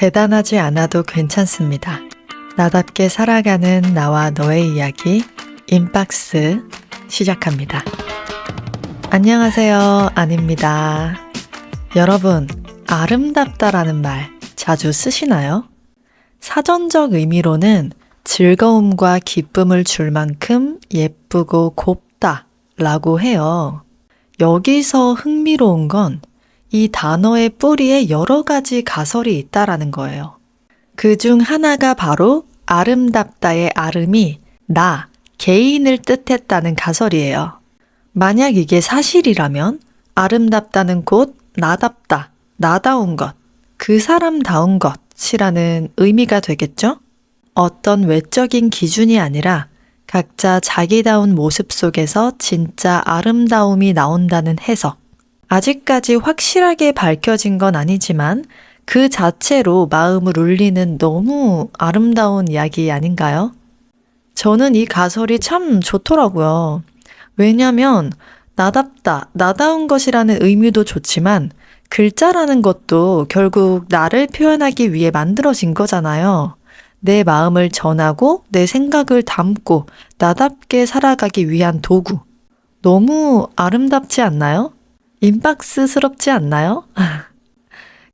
대단하지 않아도 괜찮습니다. 나답게 살아가는 나와 너의 이야기 인박스 시작합니다. 안녕하세요. 안입니다. 여러분, 아름답다라는 말 자주 쓰시나요? 사전적 의미로는 즐거움과 기쁨을 줄 만큼 예쁘고 곱다 라고 해요. 여기서 흥미로운 건 이 단어의 뿌리에 여러 가지 가설이 있다라는 거예요. 그중 하나가 바로 아름답다의 아름이 나, 개인을 뜻했다는 가설이에요. 만약 이게 사실이라면 아름답다는 곧 나답다, 나다운 것, 그 사람다운 것이라는 의미가 되겠죠? 어떤 외적인 기준이 아니라 각자 자기다운 모습 속에서 진짜 아름다움이 나온다는 해석. 아직까지 확실하게 밝혀진 건 아니지만 그 자체로 마음을 울리는 너무 아름다운 이야기 아닌가요? 저는 이 가설이 참 좋더라고요. 왜냐면 나답다, 나다운 것이라는 의미도 좋지만 글자라는 것도 결국 나를 표현하기 위해 만들어진 거잖아요. 내 마음을 전하고 내 생각을 담고 나답게 살아가기 위한 도구. 너무 아름답지 않나요? 인박스스럽지 않나요?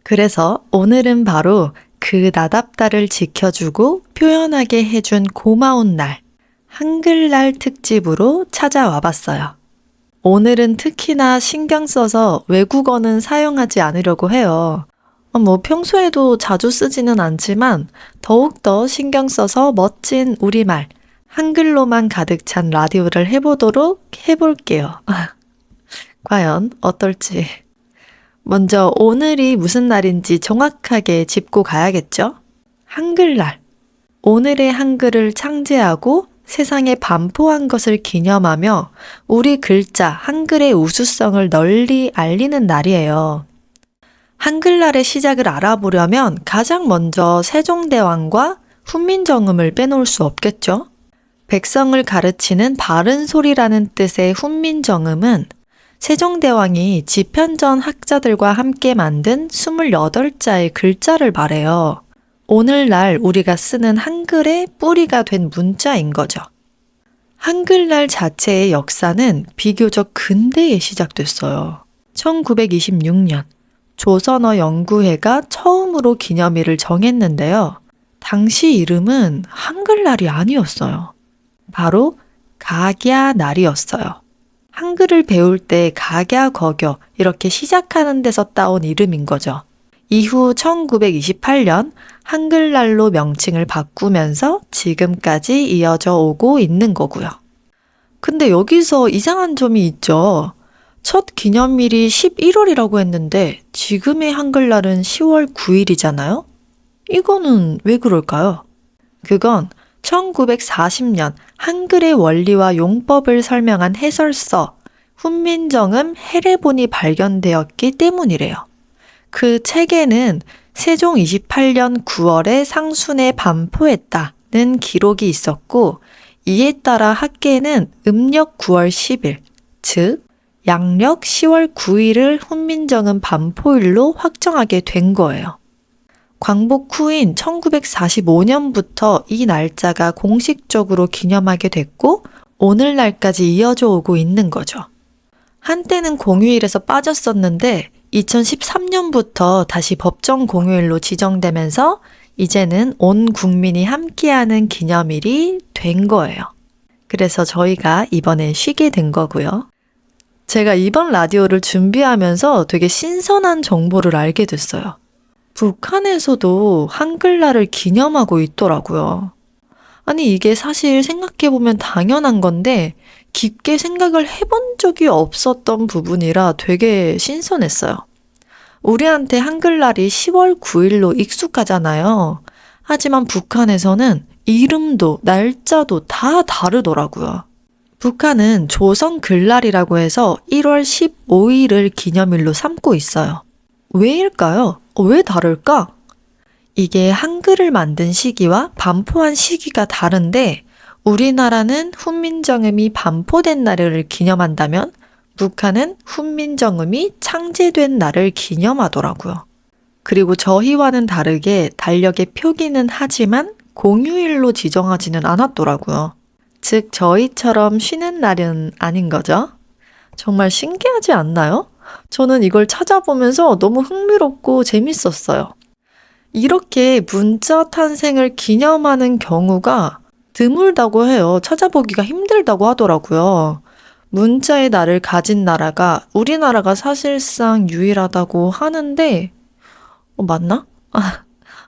그래서 오늘은 바로 그 나답다를 지켜주고 표현하게 해준 고마운 날, 한글날 특집으로 찾아와 봤어요. 오늘은 특히나 신경 써서 외국어는 사용하지 않으려고 해요. 평소에도 자주 쓰지는 않지만 더욱더 신경 써서 멋진 우리말, 한글로만 가득 찬 라디오를 해볼게요. 과연 어떨지. 먼저 오늘이 무슨 날인지 정확하게 짚고 가야겠죠? 한글날. 오늘의 한글을 창제하고 세상에 반포한 것을 기념하며 우리 글자 한글의 우수성을 널리 알리는 날이에요. 한글날의 시작을 알아보려면 가장 먼저 세종대왕과 훈민정음을 빼놓을 수 없겠죠? 백성을 가르치는 바른 소리라는 뜻의 훈민정음은 세종대왕이 집현전 학자들과 함께 만든 28자의 글자를 말해요. 오늘날 우리가 쓰는 한글의 뿌리가 된 문자인 거죠. 한글날 자체의 역사는 비교적 근대에 시작됐어요. 1926년 조선어연구회가 처음으로 기념일을 정했는데요. 당시 이름은 한글날이 아니었어요. 바로 각야날이었어요. 한글을 배울 때 각야거겨 이렇게 시작하는 데서 따온 이름인 거죠. 이후 1928년 한글날로 명칭을 바꾸면서 지금까지 이어져 오고 있는 거고요. 근데 여기서 이상한 점이 있죠. 첫 기념일이 11월이라고 했는데 지금의 한글날은 10월 9일이잖아요? 이거는 왜 그럴까요? 그건 1940년 한글의 원리와 용법을 설명한 해설서 훈민정음 해례본이 발견되었기 때문이래요. 그 책에는 세종 28년 9월에 상순에 반포했다는 기록이 있었고 이에 따라 학계는 음력 9월 10일, 즉 양력 10월 9일을 훈민정음 반포일로 확정하게 된 거예요. 광복 후인 1945년부터 이 날짜가 공식적으로 기념하게 됐고 오늘날까지 이어져 오고 있는 거죠. 한때는 공휴일에서 빠졌었는데 2013년부터 다시 법정 공휴일로 지정되면서 이제는 온 국민이 함께하는 기념일이 된 거예요. 그래서 저희가 이번에 쉬게 된 거고요. 제가 이번 라디오를 준비하면서 되게 신선한 정보를 알게 됐어요. 북한에서도 한글날을 기념하고 있더라고요. 아니 이게 사실 생각해보면 당연한 건데 깊게 생각을 해본 적이 없었던 부분이라 되게 신선했어요. 우리한테 한글날이 10월 9일로 익숙하잖아요. 하지만 북한에서는 이름도 날짜도 다 다르더라고요. 북한은 조선 글날이라고 해서 1월 15일을 기념일로 삼고 있어요. 왜일까요? 왜 다를까? 이게 한글을 만든 시기와 반포한 시기가 다른데 우리나라는 훈민정음이 반포된 날을 기념한다면 북한은 훈민정음이 창제된 날을 기념하더라고요. 그리고 저희와는 다르게 달력에 표기는 하지만 공휴일로 지정하지는 않았더라고요. 즉, 저희처럼 쉬는 날은 아닌 거죠. 정말 신기하지 않나요? 저는 이걸 찾아보면서 너무 흥미롭고 재밌었어요. 이렇게 문자 탄생을 기념하는 경우가 드물다고 해요. 찾아보기가 힘들다고 하더라고요. 문자의 날을 가진 나라가 우리나라가 사실상 유일하다고 하는데, 맞나?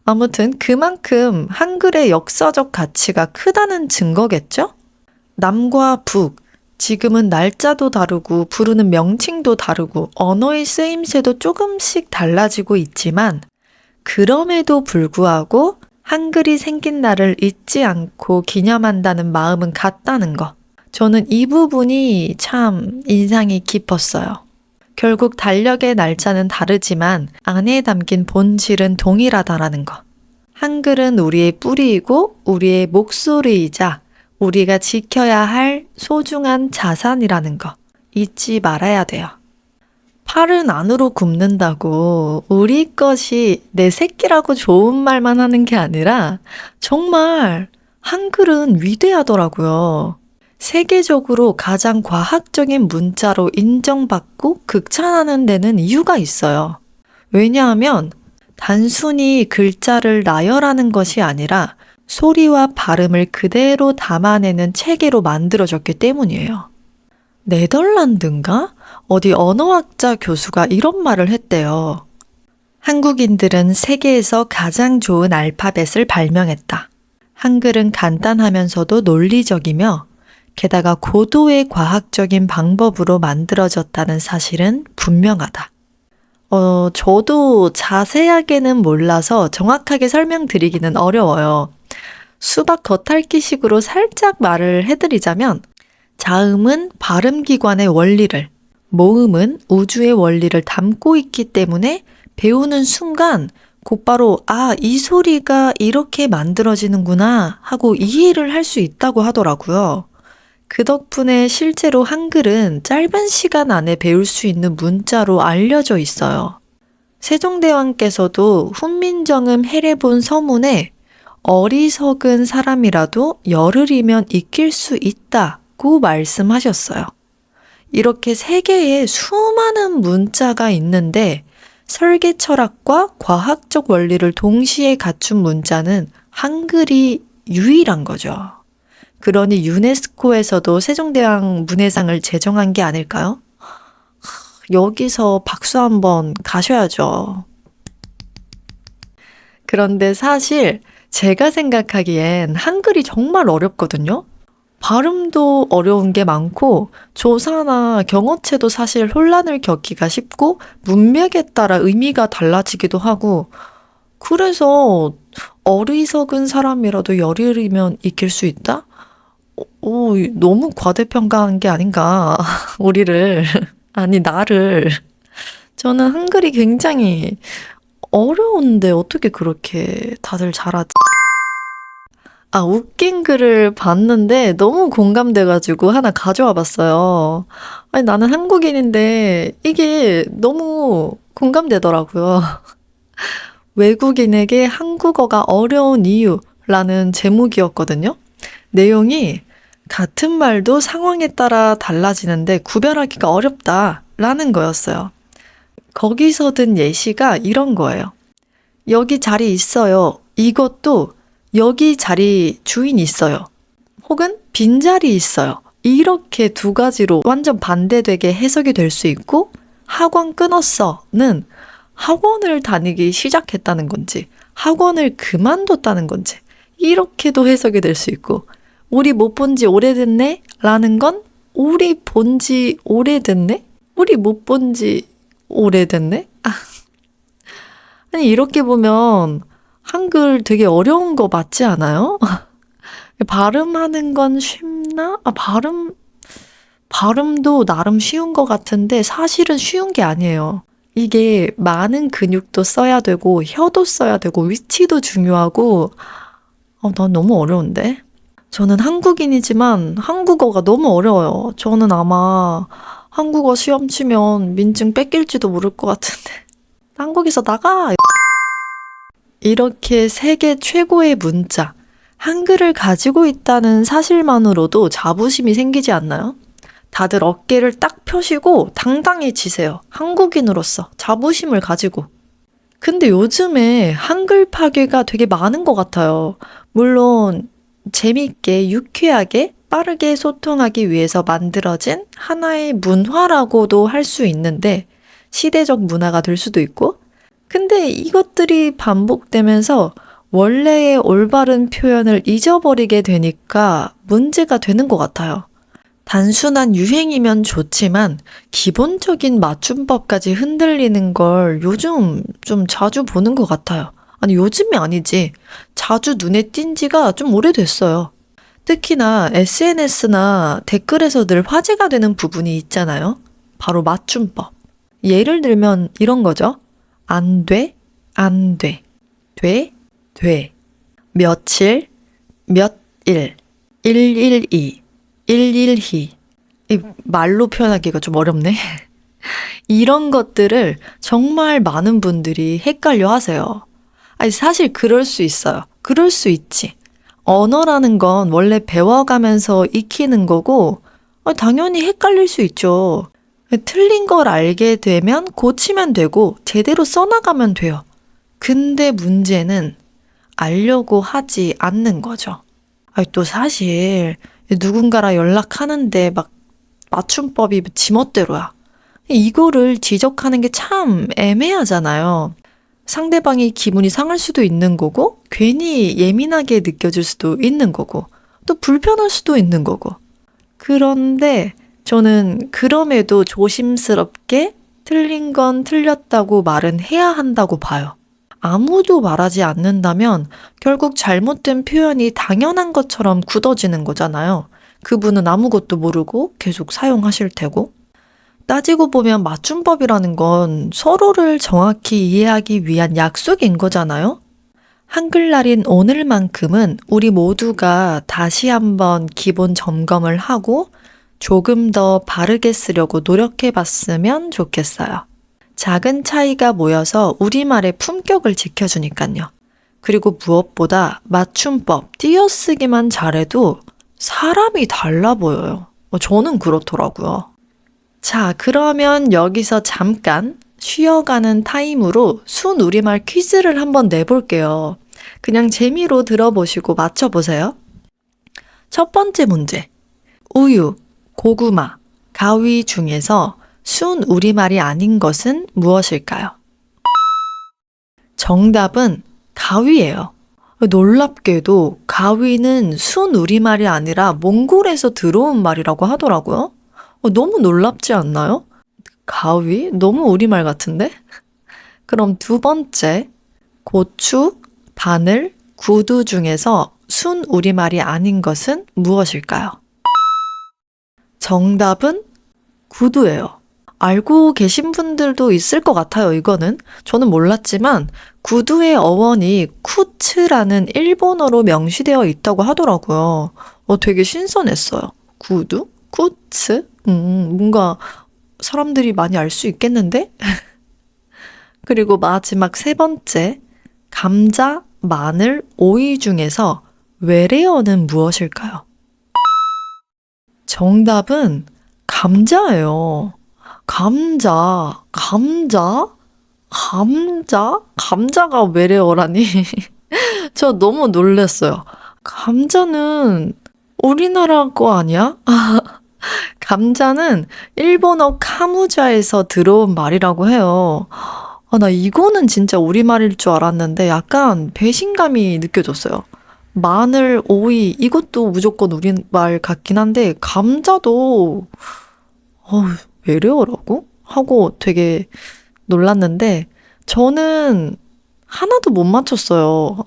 아무튼 그만큼 한글의 역사적 가치가 크다는 증거겠죠? 남과 북, 지금은 날짜도 다르고 부르는 명칭도 다르고 언어의 쓰임새도 조금씩 달라지고 있지만 그럼에도 불구하고 한글이 생긴 날을 잊지 않고 기념한다는 마음은 같다는 거. 저는 이 부분이 참 인상이 깊었어요. 결국 달력의 날짜는 다르지만 안에 담긴 본질은 동일하다라는 거. 한글은 우리의 뿌리이고 우리의 목소리이자 우리가 지켜야 할 소중한 자산이라는 거 잊지 말아야 돼요. 팔은 안으로 굽는다고 우리 것이 내 새끼라고 좋은 말만 하는 게 아니라 정말 한글은 위대하더라고요. 세계적으로 가장 과학적인 문자로 인정받고 극찬하는 데는 이유가 있어요. 왜냐하면 단순히 글자를 나열하는 것이 아니라 소리와 발음을 그대로 담아내는 체계로 만들어졌기 때문이에요. 네덜란드인가? 어디 언어학자 교수가 이런 말을 했대요. 한국인들은 세계에서 가장 좋은 알파벳을 발명했다. 한글은 간단하면서도 논리적이며 게다가 고도의 과학적인 방법으로 만들어졌다는 사실은 분명하다. 저도 자세하게는 몰라서 정확하게 설명드리기는 어려워요. 수박 겉핥기식으로 살짝 말을 해드리자면 자음은 발음기관의 원리를, 모음은 우주의 원리를 담고 있기 때문에 배우는 순간 곧바로 이 소리가 이렇게 만들어지는구나 하고 이해를 할 수 있다고 하더라고요. 그 덕분에 실제로 한글은 짧은 시간 안에 배울 수 있는 문자로 알려져 있어요. 세종대왕께서도 훈민정음 해례본 서문에 어리석은 사람이라도 열흘이면 익힐 수 있다고 말씀하셨어요. 이렇게 세계에 수많은 문자가 있는데 설계 철학과 과학적 원리를 동시에 갖춘 문자는 한글이 유일한 거죠. 그러니 유네스코에서도 세종대왕 문해상을 제정한 게 아닐까요? 여기서 박수 한번 가셔야죠. 그런데 사실 제가 생각하기엔 한글이 정말 어렵거든요. 발음도 어려운 게 많고 조사나 경어체도 사실 혼란을 겪기가 쉽고 문맥에 따라 의미가 달라지기도 하고 그래서 어리석은 사람이라도 열흘이면 익힐 수 있다? 너무 과대평가한 게 아닌가 우리를 아니 나를 저는 한글이 굉장히 어려운데 어떻게 그렇게 다들 잘하지? 웃긴 글을 봤는데 너무 공감돼가지고 하나 가져와 봤어요. 아니, 나는 한국인인데 이게 너무 공감되더라고요. 외국인에게 한국어가 어려운 이유라는 제목이었거든요. 내용이 같은 말도 상황에 따라 달라지는데 구별하기가 어렵다라는 거였어요. 거기서 든 예시가 이런 거예요. 여기 자리 있어요. 이것도 여기 자리 주인 있어요. 혹은 빈자리 있어요. 이렇게 두 가지로 완전 반대되게 해석이 될 수 있고 학원 끊었어는 학원을 다니기 시작했다는 건지 학원을 그만뒀다는 건지 이렇게도 해석이 될 수 있고 우리 못 본 지 오래됐네? 라는 건 우리 본 지 오래됐네? 우리 못 본 지 오래됐네? 아니 이렇게 보면 한글 되게 어려운 거 맞지 않아요? 발음하는 건 쉽나? 발음도 나름 쉬운 것 같은데 사실은 쉬운 게 아니에요. 이게 많은 근육도 써야 되고 혀도 써야 되고 위치도 중요하고 난 너무 어려운데? 저는 한국인이지만 한국어가 너무 어려워요. 저는 아마 한국어 시험 치면 민증 뺏길지도 모를 것 같은데. 한국에서 나가! 이렇게 세계 최고의 문자, 한글을 가지고 있다는 사실만으로도 자부심이 생기지 않나요? 다들 어깨를 딱 펴시고 당당해지세요. 한국인으로서 자부심을 가지고. 근데 요즘에 한글 파괴가 되게 많은 것 같아요. 물론 재미있게 유쾌하게 빠르게 소통하기 위해서 만들어진 하나의 문화라고도 할 수 있는데 시대적 문화가 될 수도 있고 근데 이것들이 반복되면서 원래의 올바른 표현을 잊어버리게 되니까 문제가 되는 것 같아요. 단순한 유행이면 좋지만 기본적인 맞춤법까지 흔들리는 걸 요즘 좀 자주 보는 것 같아요. 아니, 요즘이 아니지. 자주 눈에 띈 지가 좀 오래됐어요. 특히나 SNS나 댓글에서 늘 화제가 되는 부분이 있잖아요. 바로 맞춤법. 예를 들면 이런 거죠. 안 돼, 안 돼. 돼, 돼. 며칠, 몇일, 112, 112. 이 말로 표현하기가 좀 어렵네. 이런 것들을 정말 많은 분들이 헷갈려 하세요. 아니, 사실 그럴 수 있어요. 그럴 수 있지. 언어라는 건 원래 배워가면서 익히는 거고, 당연히 헷갈릴 수 있죠. 틀린 걸 알게 되면 고치면 되고, 제대로 써나가면 돼요. 근데 문제는 알려고 하지 않는 거죠. 아니, 또 사실 누군가랑 연락하는데 막 맞춤법이 지멋대로야. 이거를 지적하는 게 참 애매하잖아요. 상대방이 기분이 상할 수도 있는 거고, 괜히 예민하게 느껴질 수도 있는 거고, 또 불편할 수도 있는 거고. 그런데 저는 그럼에도 조심스럽게 틀린 건 틀렸다고 말은 해야 한다고 봐요. 아무도 말하지 않는다면 결국 잘못된 표현이 당연한 것처럼 굳어지는 거잖아요. 그분은 아무것도 모르고 계속 사용하실 테고. 따지고 보면 맞춤법이라는 건 서로를 정확히 이해하기 위한 약속인 거잖아요. 한글날인 오늘만큼은 우리 모두가 다시 한번 기본 점검을 하고 조금 더 바르게 쓰려고 노력해 봤으면 좋겠어요. 작은 차이가 모여서 우리말의 품격을 지켜주니까요. 그리고 무엇보다 맞춤법, 띄어쓰기만 잘해도 사람이 달라 보여요. 저는 그렇더라고요. 자, 그러면 여기서 잠깐 쉬어가는 타임으로 순 우리말 퀴즈를 한번 내볼게요. 그냥 재미로 들어보시고 맞춰보세요. 첫 번째 문제. 우유, 고구마, 가위 중에서 순 우리말이 아닌 것은 무엇일까요? 정답은 가위예요. 놀랍게도 가위는 순 우리말이 아니라 몽골에서 들어온 말이라고 하더라고요. 너무 놀랍지 않나요? 가위? 너무 우리말 같은데? 그럼 두 번째, 고추, 바늘, 구두 중에서 순 우리말이 아닌 것은 무엇일까요? 정답은 구두예요. 알고 계신 분들도 있을 것 같아요, 이거는. 저는 몰랐지만 구두의 어원이 쿠츠라는 일본어로 명시되어 있다고 하더라고요. 되게 신선했어요. 구두? 쿠츠? 뭔가 사람들이 많이 알 수 있겠는데? 그리고 마지막 세 번째, 감자, 마늘, 오이 중에서 외래어는 무엇일까요? 정답은 감자예요. 감자가 외래어라니. 저 너무 놀랐어요. 감자는 우리나라 거 아니야? 감자는 일본어 카무자에서 들어온 말이라고 해요. 나 이거는 진짜 우리말일 줄 알았는데 약간 배신감이 느껴졌어요. 마늘, 오이, 이것도 무조건 우리말 같긴 한데, 감자도, 외래어라고? 하고 되게 놀랐는데, 저는 하나도 못 맞췄어요.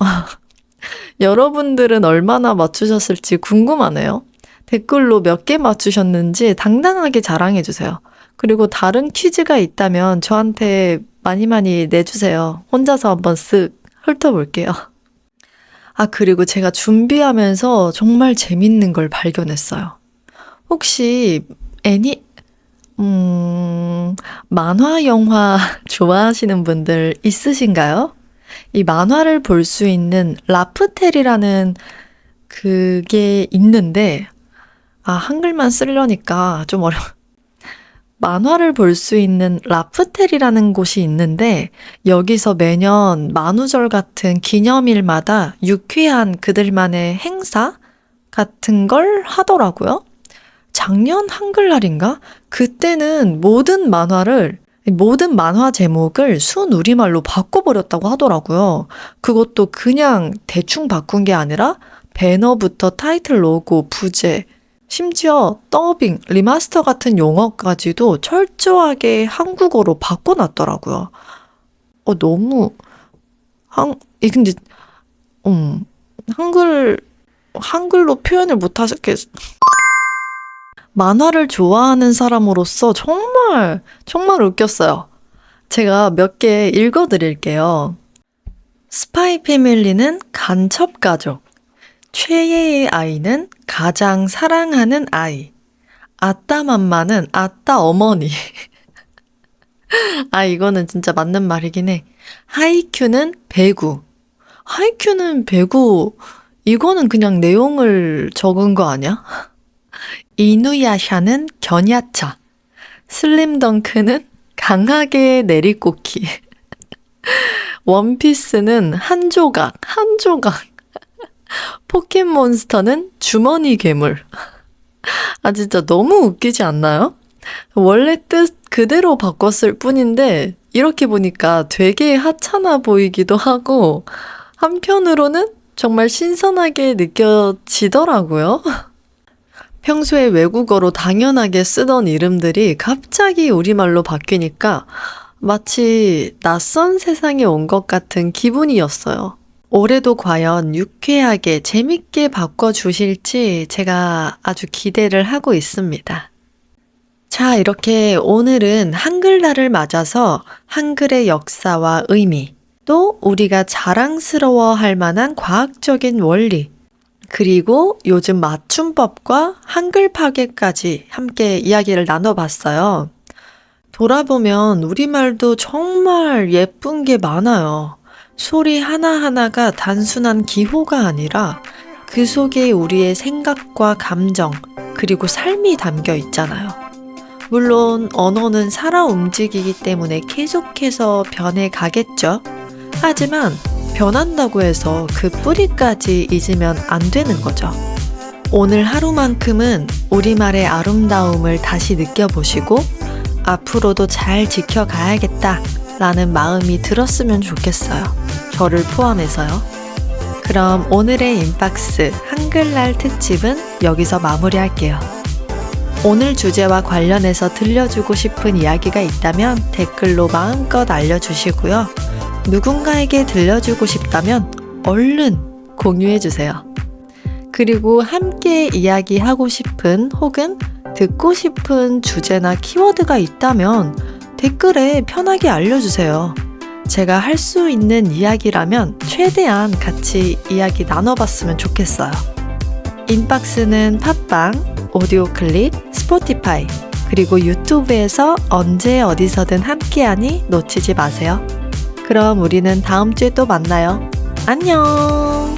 여러분들은 얼마나 맞추셨을지 궁금하네요. 댓글로 몇 개 맞추셨는지 당당하게 자랑해주세요. 그리고 다른 퀴즈가 있다면 저한테 많이 많이 내주세요. 혼자서 한번 쓱 훑어볼게요. 그리고 제가 준비하면서 정말 재밌는 걸 발견했어요. 혹시 만화, 영화 좋아하시는 분들 있으신가요? 이 만화를 볼 수 있는 라프텔이라는 그게 있는데, 한글만 쓰려니까 좀 어려워. 만화를 볼 수 있는 라프텔이라는 곳이 있는데, 여기서 매년 만우절 같은 기념일마다 유쾌한 그들만의 행사 같은 걸 하더라고요. 작년 한글날인가? 그때는 모든 만화 제목을 순우리말로 바꿔버렸다고 하더라고요. 그것도 그냥 대충 바꾼 게 아니라 배너부터 타이틀 로고, 부제, 심지어 더빙, 리마스터 같은 용어까지도 철저하게 한국어로 바꿔놨더라고요. 근데, 한글로 표현을 못하겠. 만화를 좋아하는 사람으로서 정말 웃겼어요. 제가 몇 개 읽어드릴게요. 스파이 패밀리는 간첩가족. 최애의 아이는 가장 사랑하는 아이. 아따맘마는 아따 어머니. 이거는 진짜 맞는 말이긴 해. 하이큐는 배구. 이거는 그냥 내용을 적은 거 아니야? 이누야샤는 견야차. 슬림덩크는 강하게 내리꽂기. 원피스는 한 조각. 포켓몬스터는 주머니 괴물. 진짜 너무 웃기지 않나요? 원래 뜻 그대로 바꿨을 뿐인데 이렇게 보니까 되게 하찮아 보이기도 하고 한편으로는 정말 신선하게 느껴지더라고요. 평소에 외국어로 당연하게 쓰던 이름들이 갑자기 우리말로 바뀌니까 마치 낯선 세상에 온 것 같은 기분이었어요. 올해도 과연 유쾌하게 재밌게 바꿔주실지 제가 아주 기대를 하고 있습니다. 자, 이렇게 오늘은 한글날을 맞아서 한글의 역사와 의미, 또 우리가 자랑스러워할 만한 과학적인 원리, 그리고 요즘 맞춤법과 한글 파괴까지 함께 이야기를 나눠봤어요. 돌아보면 우리말도 정말 예쁜 게 많아요. 소리 하나하나가 단순한 기호가 아니라 그 속에 우리의 생각과 감정, 그리고 삶이 담겨 있잖아요. 물론 언어는 살아 움직이기 때문에 계속해서 변해가겠죠. 하지만 변한다고 해서 그 뿌리까지 잊으면 안 되는 거죠. 오늘 하루만큼은 우리말의 아름다움을 다시 느껴보시고 앞으로도 잘 지켜가야겠다 라는 마음이 들었으면 좋겠어요. 저를 포함해서요. 그럼 오늘의 인박스 한글날 특집은 여기서 마무리할게요. 오늘 주제와 관련해서 들려주고 싶은 이야기가 있다면 댓글로 마음껏 알려주시고요. 누군가에게 들려주고 싶다면 얼른 공유해주세요. 그리고 함께 이야기하고 싶은 혹은 듣고 싶은 주제나 키워드가 있다면 댓글에 편하게 알려주세요. 제가 할 수 있는 이야기라면 최대한 같이 이야기 나눠봤으면 좋겠어요. 인박스는 팟빵, 오디오 클립, 스포티파이, 그리고 유튜브에서 언제 어디서든 함께하니 놓치지 마세요. 그럼 우리는 다음 주에 또 만나요. 안녕!